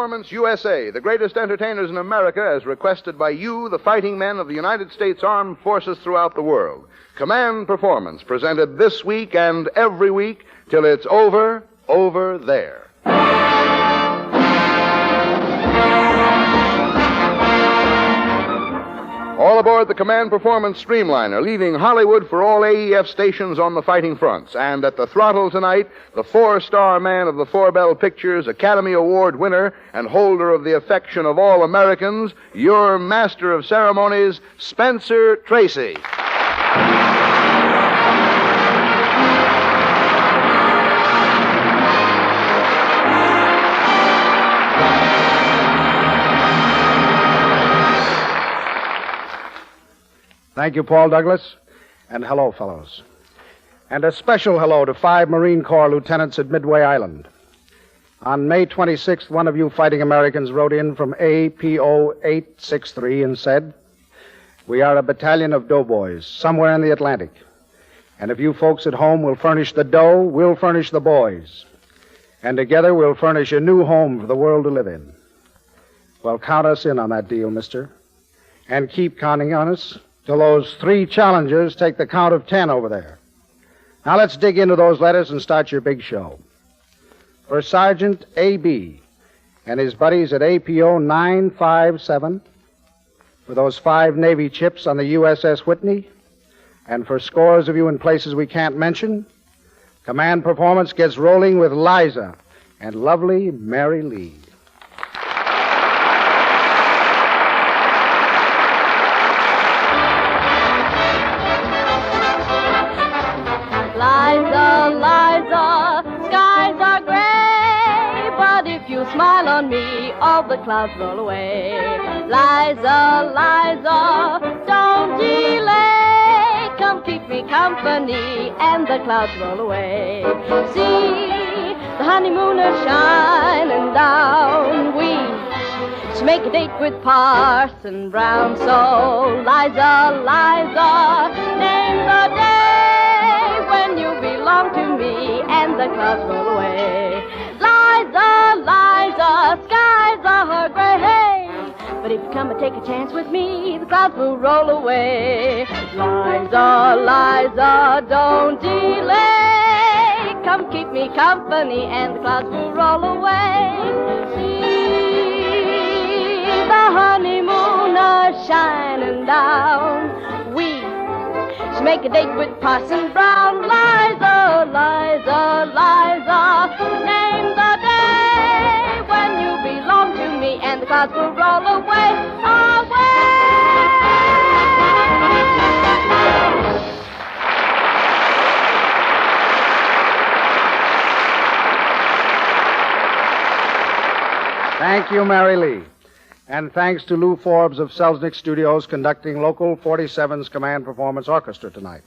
Performance USA, the greatest entertainers in America, as requested by you, the fighting men of the United States Armed Forces throughout the world. Command Performance, presented this week and every week till it's over there. All aboard the Command Performance Streamliner, leaving Hollywood for all AEF stations on the fighting fronts. And at the throttle tonight, the four-star man of the Four Bell Pictures, Academy Award winner, and holder of the affection of all Americans, your master of ceremonies, Spencer TRACY. Thank you, Paul Douglas, and hello, fellows. And a special hello to 5 Marine Corps lieutenants at Midway Island. On May 26th, one of you fighting Americans wrote in from APO 863 and said, "We are a battalion of doughboys somewhere in the Atlantic. And if you folks at home will furnish the dough, we'll furnish the boys. And together we'll furnish a new home for the world to live in." Well, count us in on that deal, mister. And keep counting on us till those 3 challengers take the count of 10 over there. Now let's dig into those letters and start your big show. For Sergeant A.B. and his buddies at APO 957, for those 5 Navy chips on the USS Whitney, and for scores of you in places we can't mention, Command Performance gets rolling with Liza and lovely Mary Lee. Smile on me, all the clouds roll away. Liza, Liza, don't delay. Come keep me company, and the clouds roll away. See the honeymooners shining down. We should make a date with Parson Brown. So, Liza, Liza, name the day when you belong to me, and the clouds roll away. Liza, Liza, skies are gray. But if you come and take a chance with me, the clouds will roll away. Liza, Liza, don't delay. Come keep me company, and the clouds will roll away. See the honeymooners shining down. We should make a date with Parson Brown. Liza, Liza, Liza, name the day when you belong to me, and the clouds will roll away, away. Thank you, Mary Lee. And thanks to Lou Forbes of Selznick Studios conducting Local 47's Command Performance Orchestra tonight.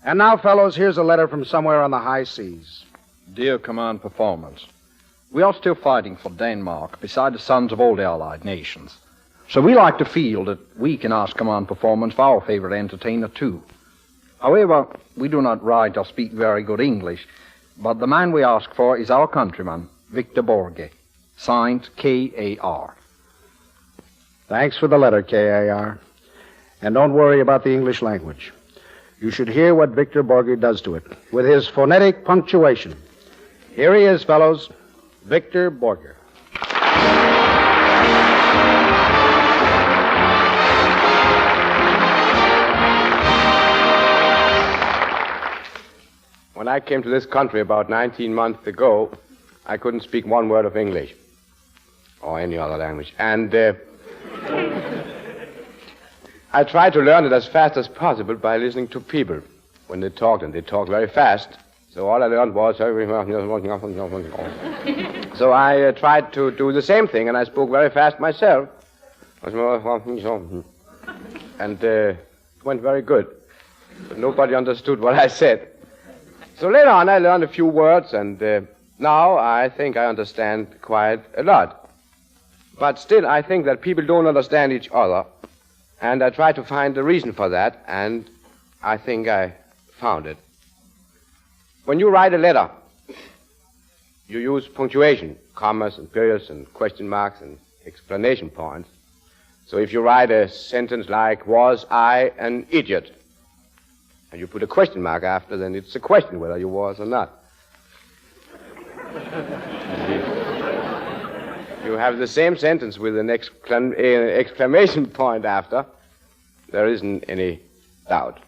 And now, fellows, here's a letter from somewhere on the high seas. Dear Command Performance, we are still fighting for Denmark beside the sons of all the Allied nations. So we like to feel that we can ask Command Performance for our favorite entertainer, too. However, we do not write or speak very good English, but the man we ask for is our countryman, Victor Borge, signed K.A.R. Thanks for the letter, K.A.R. And don't worry about the English language. You should hear what Victor Borge does to it, with his phonetic punctuation. Here he is, fellows, Victor Borge. When I came to this country about 19 months ago, I couldn't speak one word of English or any other language. And I tried to learn it as fast as possible by listening to people when they talked, and they talked very fast. So all I learned was... So I tried to do the same thing, and I spoke very fast myself. And it went very good. But nobody understood what I said. So later on, I learned a few words, and now I think I understand quite a lot. But still, I think that people don't understand each other. And I tried to find a reason for that, and I think I found it. When you write a letter, you use punctuation, commas and periods and question marks and explanation points. So if you write a sentence like, was I an idiot? And you put a question mark after, then it's a question whether you was or not. You have the same sentence with an exclamation point after. There isn't any doubt.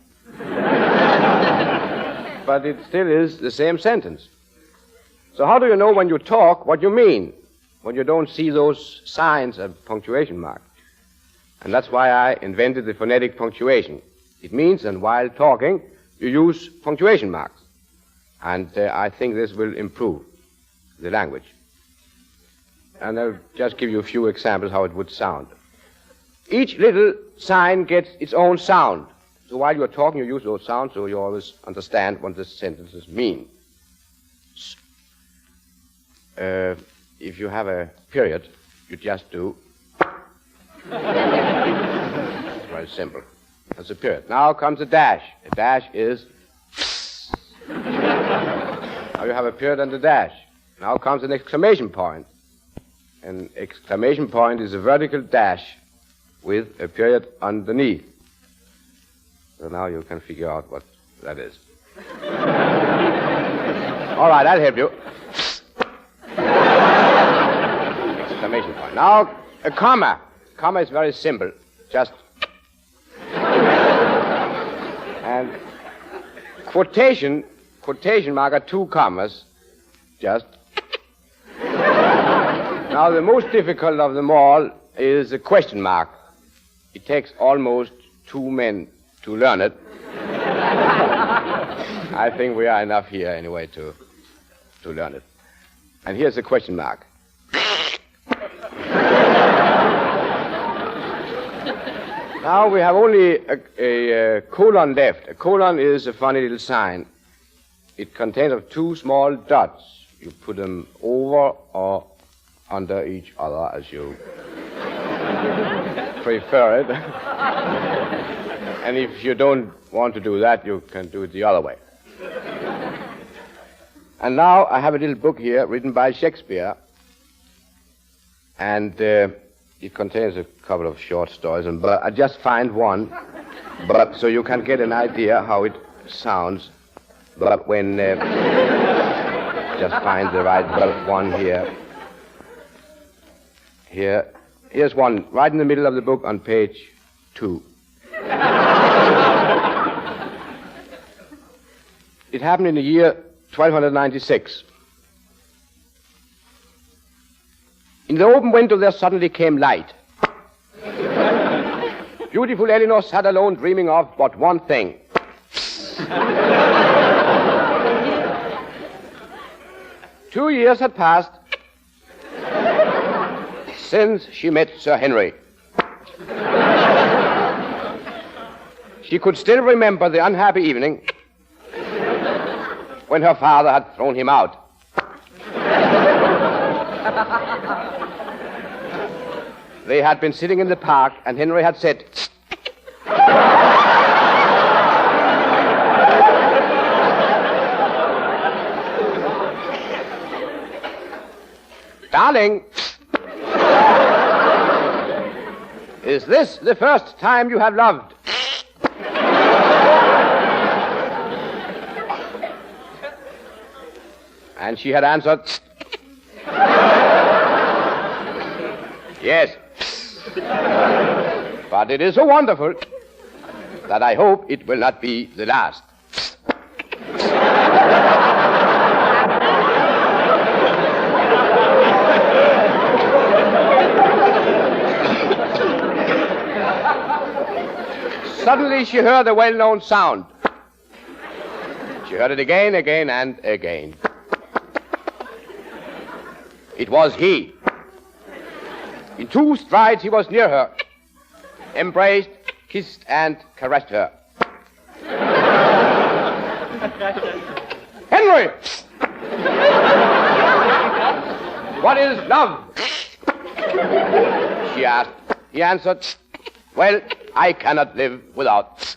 But it still is the same sentence. So how do you know when you talk what you mean, when you don't see those signs of punctuation marks? And that's why I invented the phonetic punctuation. It means that while talking, you use punctuation marks. And I think this will improve the language. And I'll just give you a few examples how it would sound. Each little sign gets its own sound. So while you're talking, you use those sounds so you always understand what the sentences mean. If you have a period, you just do. It's very simple. That's a period. Now comes a dash. A dash is. Now you have a period and a dash. Now comes an exclamation point. An exclamation point is a vertical dash with a period underneath. So now you can figure out what that is. All right, I'll help you. Exclamation point. Now, a comma. Comma is very simple. Just. And quotation mark are two commas. Just. Now, the most difficult of them all is a question mark. It takes almost 2 men to learn it. I think we are enough here anyway to learn it. And here's a question mark. Now we have only a colon left. A colon is a funny little sign. It contains of 2 small dots. You put them over or under each other as you prefer it. And if you don't want to do that, you can do it the other way. And now I have a little book here written by Shakespeare. And it contains a couple of short stories. But I just find one, so you can get an idea how it sounds. But when just find the right one here. Here's one right in the middle of the book on page 2. It happened in the year 1296. In the open window there suddenly came light. Beautiful Eleanor sat alone dreaming of but one thing. 2 years had passed since she met Sir Henry. She could still remember the unhappy evening when her father had thrown him out. They had been sitting in the park, and Henry had said, "Darling, is this the first time you have loved?" And she had answered, "Yes. But it is so wonderful that I hope it will not be the last." Suddenly she heard a well-known sound. She heard it again, and again. It was he. In 2 strides he was near her, embraced, kissed, and caressed her. "Henry! What is love?" she asked. He answered, "Well, I cannot live without."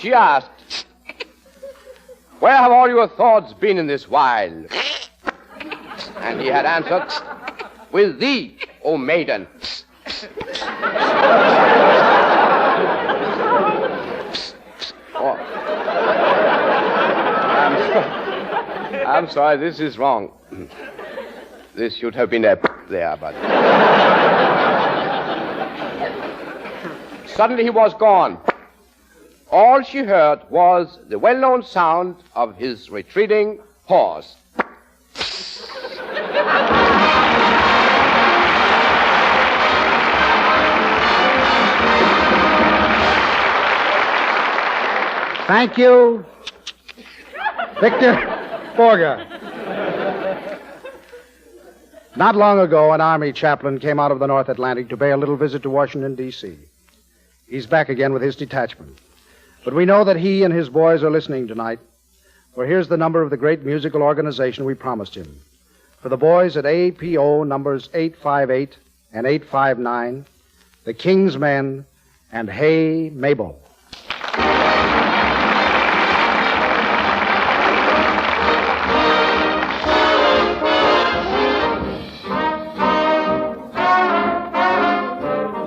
She asked, "Where have all your thoughts been in this while?" And he had answered, "With thee, O maiden." Oh. I'm sorry, this is wrong. This should have been a there, but... Suddenly he was gone. All she heard was the well-known sound of his retreating horse. Thank you, Victor Borga. Not long ago, an Army chaplain came out of the North Atlantic to pay a little visit to Washington, D.C. He's back again with his detachment. But we know that he and his boys are listening tonight, for here's the number of the great musical organization we promised him. For the boys at APO numbers 858 and 859, the King's Men, and Hey Mabel.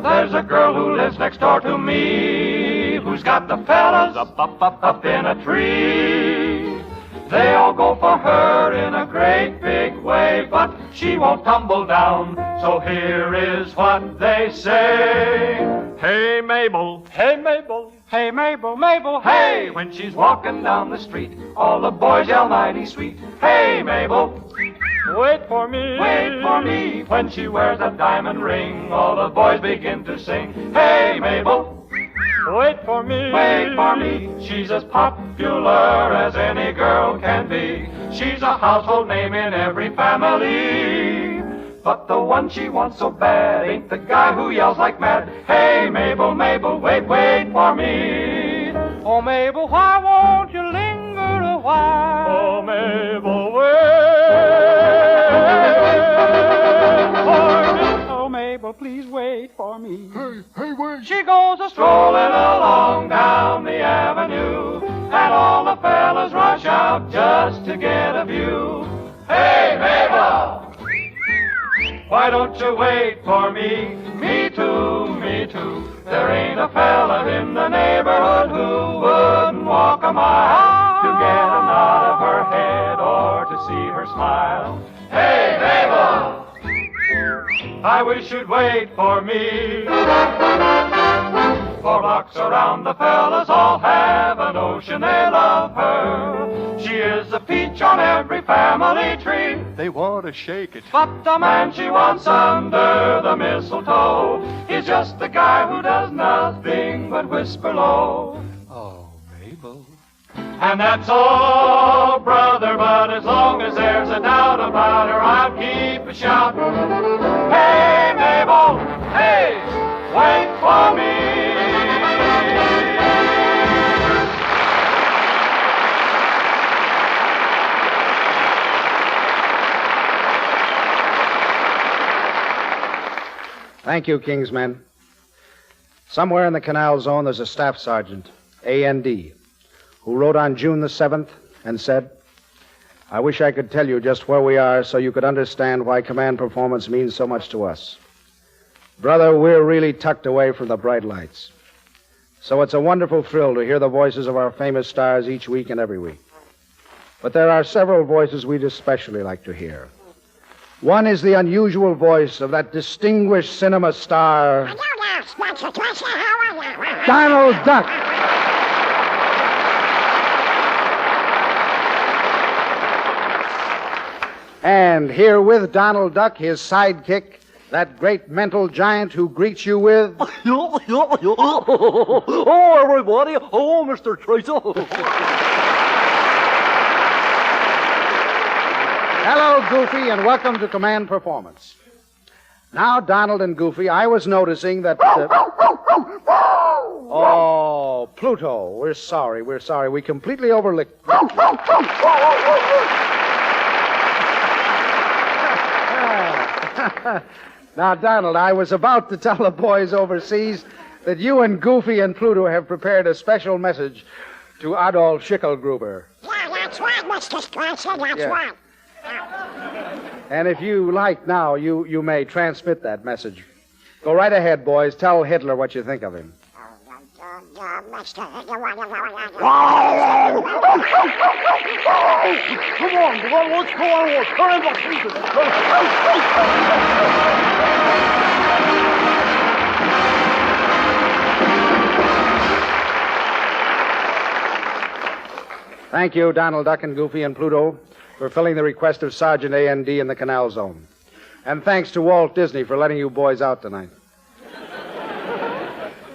There's a girl who lives next door to me, who's got the fellas up in a tree. They all go for her in a great big way, but she won't tumble down, so here is what they say. Hey Mabel, hey Mabel, hey Mabel, Mabel, hey! When she's walking down the street, all the boys yell mighty sweet. Hey Mabel, wait for me, wait for me. When she wears a diamond ring, all the boys begin to sing. Hey Mabel, wait for me, wait for me. She's as popular as any girl can be. She's a household name in every family. But the one she wants so bad ain't the guy who yells like mad. Hey Mabel, Mabel, wait, wait for me. Oh Mabel, why won't you linger a while? Oh Mabel, wait for me. Oh Mabel, please wait for me. Hey, wait. She goes a-strolling along down the avenue, and all the fellas rush out just to get a view. Hey Mabel, why don't you wait for me? Me too, me too. There ain't a fella in the neighborhood who wouldn't walk a mile to get a nod of her head or to see her smile. Hey Mabel, I wish you'd wait for me. 4 blocks around, the fellas all have a notion they love her. She is a peach on every family tree. They want to shake it, but the man she wants under the mistletoe is just the guy who does nothing but whisper low. Oh, Mabel. And that's all, brother, but as long as there's a doubt about her, I'll keep a shouting. Hey, Mabel, hey, wait for me. Thank you, King's Men. Somewhere in the Canal Zone, there's a staff sergeant, A.N.D., who wrote on June the 7th and said, I wish I could tell you just where we are so you could understand why command performance means so much to us. Brother, we're really tucked away from the bright lights. So it's a wonderful thrill to hear the voices of our famous stars each week and every week. But there are several voices we'd especially like to hear. One is the unusual voice of that distinguished cinema star, Donald Duck. And here with Donald Duck, his sidekick, that great mental giant who greets you with... Oh, everybody. Oh, Mr. TRACY. Hello, Goofy, and welcome to Command Performance. Now, Donald and Goofy, I was noticing that... Oh, Pluto, we're sorry. We completely overlooked... Now, Donald, I was about to tell the boys overseas that you and Goofy and Pluto have prepared a special message to Adolf Schicklgruber. Yeah, that's right, Mr. Strasser, that's Yeah. right. And if you like now, you may transmit that message. Go right ahead, boys. Tell Hitler what you think of him. Mr. Come on, what's going on? Turn the pieces. Thank you, Donald Duck and Goofy and Pluto, for filling the request of Sergeant A&D in the Canal Zone. And thanks to Walt Disney for letting you boys out tonight.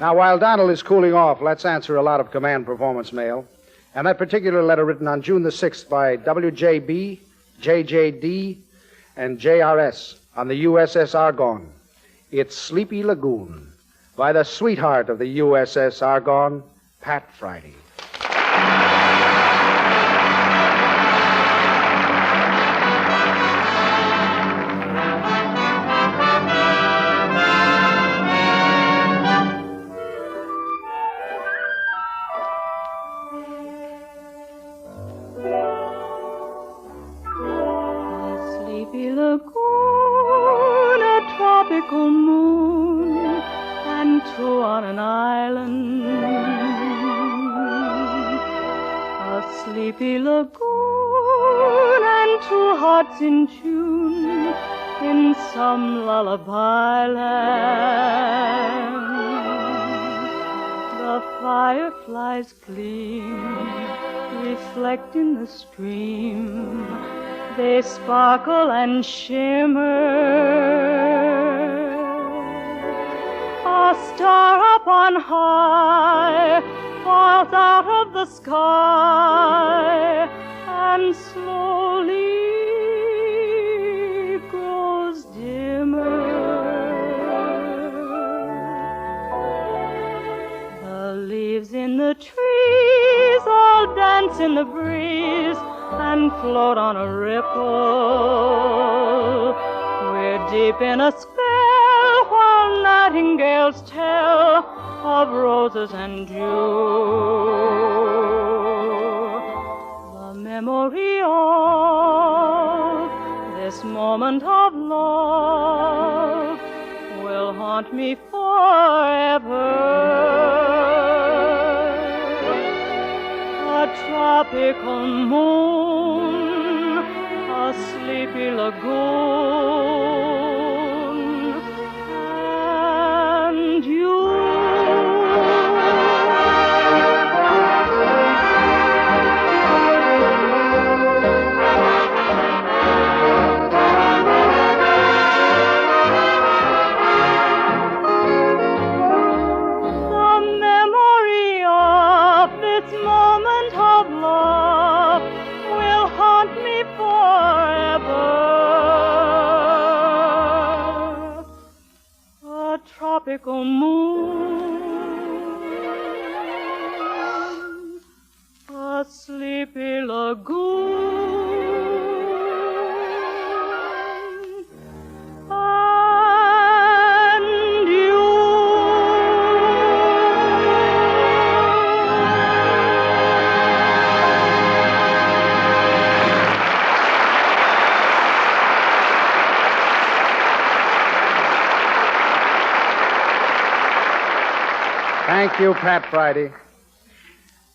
Now, while Donald is cooling off, let's answer a lot of command performance mail. And that particular letter written on June the 6th by WJB, JJD, and JRS on the USS Argonne. It's Sleepy Lagoon by the sweetheart of the USS Argonne, Pat Friday. Sleepy lagoon, a tropical moon, and two on an island. A sleepy lagoon and two hearts in tune in some lullaby land. The fireflies gleam, reflect in the stream. They sparkle and shimmer. A star up on high falls out of the sky and slowly grows dimmer. The leaves in the trees all dance in the breeze and float on a ripple. We're deep in a spell while nightingales tell of roses and dew. The memory of this moment of love will haunt me forever. A tropical moon, a sleepy lagoon, and you. Tropical moon, a sleepy lagoon, and you. Thank you, Pat Friday.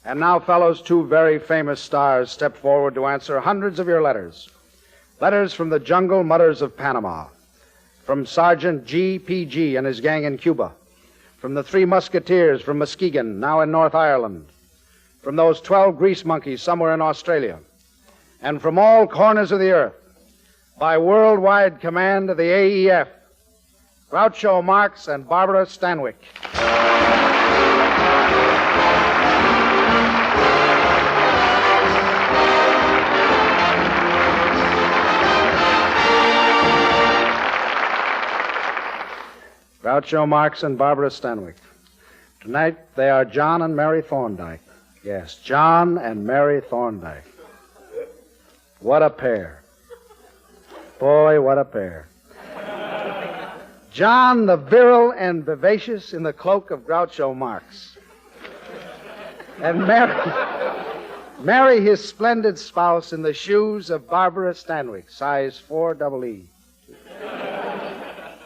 And now, fellows, two very famous stars step forward to answer hundreds of your letters. Letters from the jungle mutters of Panama, from Sergeant G.P.G. and his gang in Cuba, from the Three Musketeers from Muskegon, now in North Ireland, from those 12 grease monkeys somewhere in Australia, and from all corners of the earth, by worldwide command of the AEF, Groucho Marx and Barbara Stanwyck. Groucho Marx and Barbara Stanwyck. Tonight, they are John and Mary Thorndike. Yes, John and Mary Thorndike. What a pair. Boy, what a pair. John the virile and vivacious in the cloak of Groucho Marx. And Mary, his splendid spouse, in the shoes of Barbara Stanwyck, size 4EE.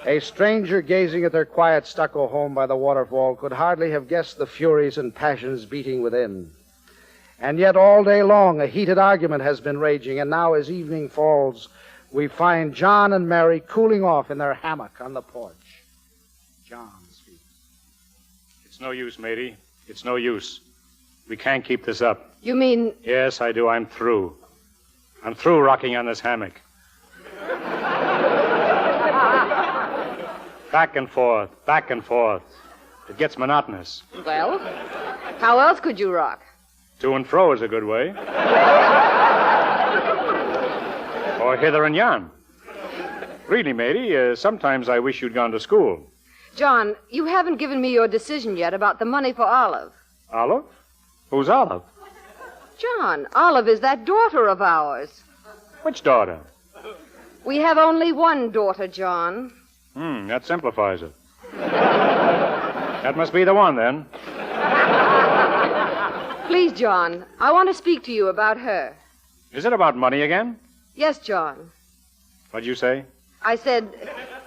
A stranger gazing at their quiet stucco home by the waterfall could hardly have guessed the furies and passions beating within. And yet all day long a heated argument has been raging, and now as evening falls, we find John and Mary cooling off in their hammock on the porch. John speaks. It's no use, matey. It's no use. We can't keep this up. You mean... Yes, I do. I'm through. I'm through rocking on this hammock. Back and forth, back and forth. It gets monotonous. Well, how else could you rock? To and fro is a good way. Or hither and yon. Really, matey, sometimes I wish you'd gone to school. John, you haven't given me your decision yet about the money for Olive. Olive? Who's Olive? John, Olive is that daughter of ours. Which daughter? We have only one daughter, John. That simplifies it. That must be the one, then. Please, John, I want to speak to you about her. Is it about money again? Yes, John. What'd you say? I said,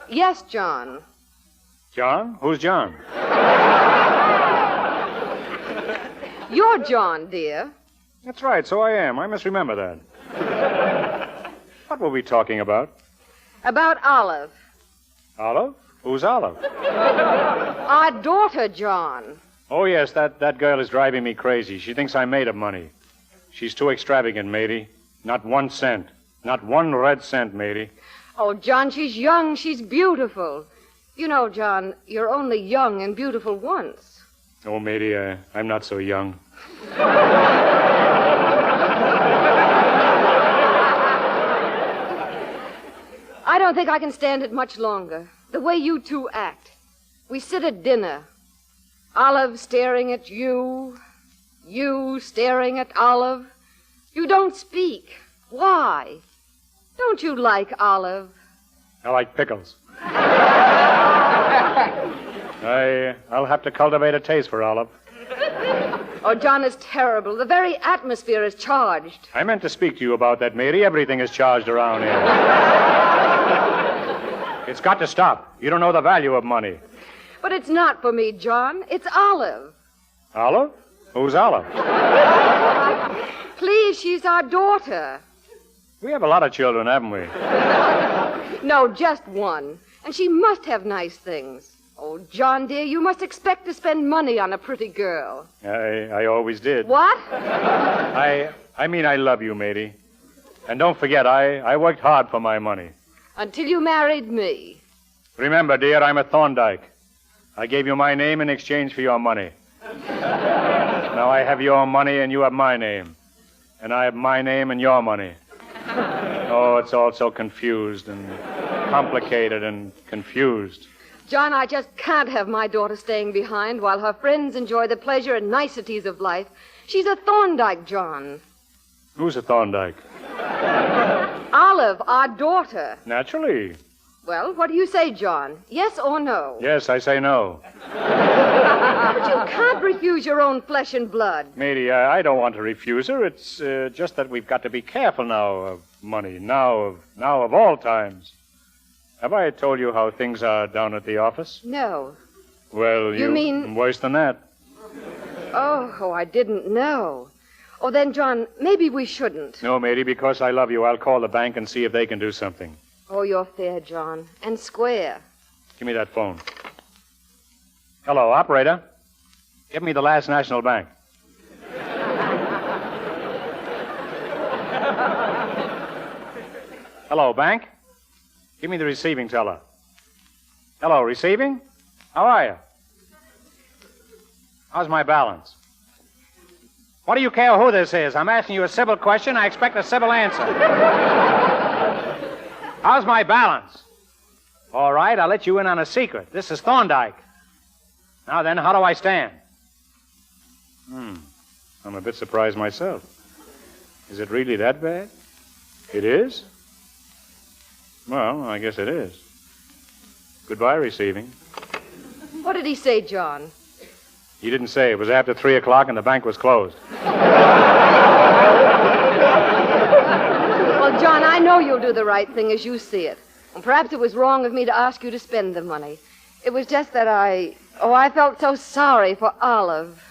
yes, John. John? Who's John? You're John, dear. That's right, so I am. I must remember that. What were we talking about? About Olive. Olive? Who's Olive? Our daughter, John. Oh, yes, that girl is driving me crazy. She thinks I'm made of money. She's too extravagant, matey. Not 1 cent. Not 1 red cent, matey. Oh, John, she's young. She's beautiful. You know, John, you're only young and beautiful once. Oh, matey, I'm not so young. I don't think I can stand it much longer. The way you two act. We sit at dinner. Olive staring at you. You staring at Olive. You don't speak. Why? Don't you like Olive? I like pickles. I'll have to cultivate a taste for Olive. Oh, John, it's terrible. The very atmosphere is charged. I meant to speak to you about that, matey. Everything is charged around here. It's got to stop. You don't know the value of money. But it's not for me, John. It's Olive. Olive? Who's Olive? Please, she's our daughter. We have a lot of children, haven't we? No, just one. And she must have nice things. Oh, John, dear, you must expect to spend money on a pretty girl. I always did. What? I mean, I love you, matey. And don't forget, I worked hard for my money. Until you married me. Remember, dear, I'm a Thorndyke. I gave you my name in exchange for your money. Now I have your money and you have my name. And I have my name and your money. Oh, it's all so confused and complicated and confused. John, I just can't have my daughter staying behind while her friends enjoy the pleasure and niceties of life. She's a Thorndyke, John. Who's a Thorndyke? Olive, our daughter. Naturally. Well, what do you say, John? Yes or no? Yes, I say no. But you can't refuse your own flesh and blood. Matey, I don't want to refuse her. It's just that we've got to be careful now of money. Now of all times. Have I told you how things are down at the office? No. Well, You mean- Worse than that. Oh, I didn't know. Oh, then, John, maybe we shouldn't. No, matey, because I love you, I'll call the bank and see if they can do something. Oh, you're fair, John. And square. Give me that phone. Hello, operator. Give me the Last National Bank. Hello, bank. Give me the receiving teller. Hello, receiving? How are you? How's my balance? What do you care who this is? I'm asking you a civil question. I expect a civil answer. How's my balance? All right, I'll let you in on a secret. This is Thorndyke. Now then, how do I stand? I'm a bit surprised myself. Is it really that bad? It is? Well, I guess it is. Goodbye, receiving. What did he say, John? He didn't say. It was after 3 o'clock and the bank was closed. Well, John, I know you'll do the right thing as you see it. And perhaps it was wrong of me to ask you to spend the money. It was just that I felt so sorry for Olive.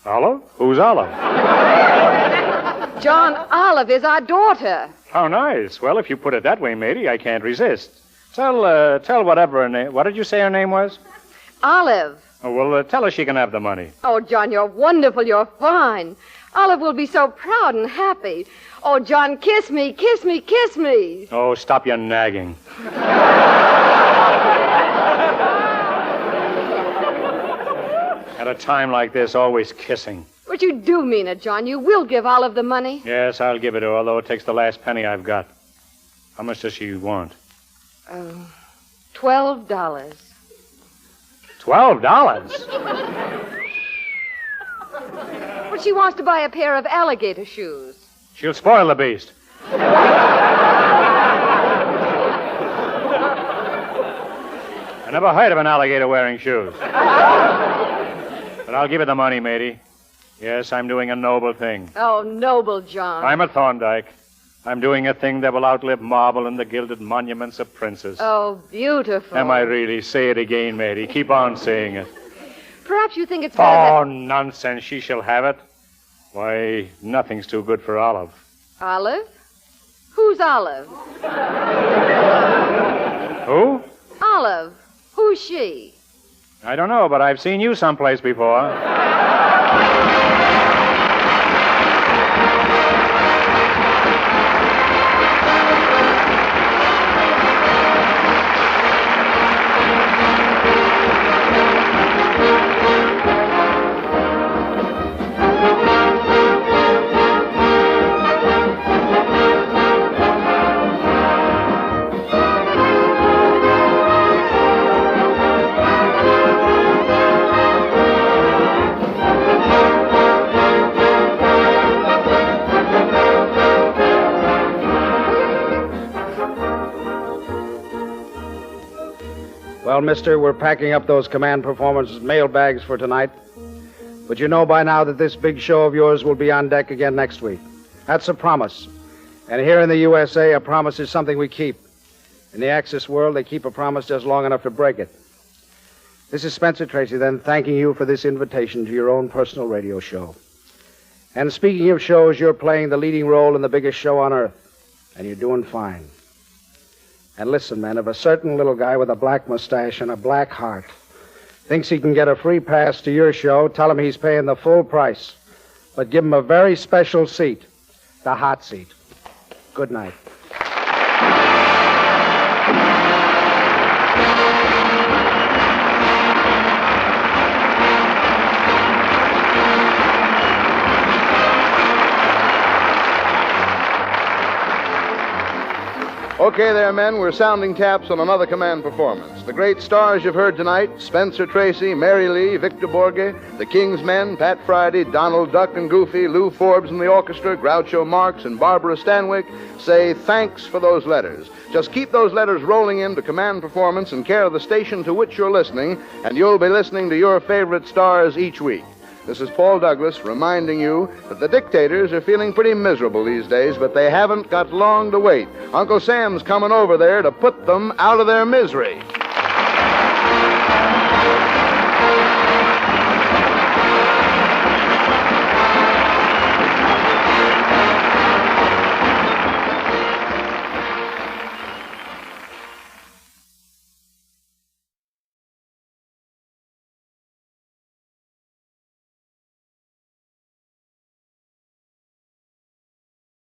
Olive? Who's Olive? John, Olive is our daughter. How nice. Well, if you put it that way, matey, I can't resist. Tell whatever her name... What did you say her name was? Olive. Oh, well, tell her she can have the money. Oh, John, you're wonderful. You're fine. Olive will be so proud and happy. Oh, John, kiss me, kiss me, kiss me. Oh, stop your nagging. At a time like this, always kissing. But you do mean it, John. You will give Olive the money. Yes, I'll give it to her, although it takes the last penny I've got. How much does she want? $12. $12? But she wants to buy a pair of alligator shoes. She'll spoil the beast. I never heard of an alligator wearing shoes. But I'll give her the money, matey. Yes, I'm doing a noble thing. Oh, noble John. I'm a Thorndyke. I'm doing a thing that will outlive marble and the gilded monuments of princes. Oh, beautiful. Am I really? Say it again, matey. Keep on saying it. Perhaps you think it's better Oh, nonsense. She shall have it. Why, nothing's too good for Olive. Olive? Who's Olive? Who? Olive. Who's she? I don't know, but I've seen you someplace before. Well, mister, we're packing up those command performance mail bags for tonight. But you know by now that this big show of yours will be on deck again next week. That's a promise. And here in the USA, a promise is something we keep. In the Axis world, they keep a promise just long enough to break it. This is Spencer Tracy, then, thanking you for this invitation to your own personal radio show. And speaking of shows, you're playing the leading role in the biggest show on earth. And you're doing fine. And listen, man, if a certain little guy with a black mustache and a black heart thinks he can get a free pass to your show, tell him he's paying the full price. But give him a very special seat, the hot seat. Good night. Okay there, men, we're sounding taps on another command performance. The great stars you've heard tonight, Spencer Tracy, Mary Lee, Victor Borge, the King's Men, Pat Friday, Donald Duck and Goofy, Lou Forbes and the orchestra, Groucho Marx and Barbara Stanwyck, say thanks for those letters. Just keep those letters rolling in to command performance in care of the station to which you're listening, and you'll be listening to your favorite stars each week. This is Paul Douglas reminding you that the dictators are feeling pretty miserable these days, but they haven't got long to wait. Uncle Sam's coming over there to put them out of their misery.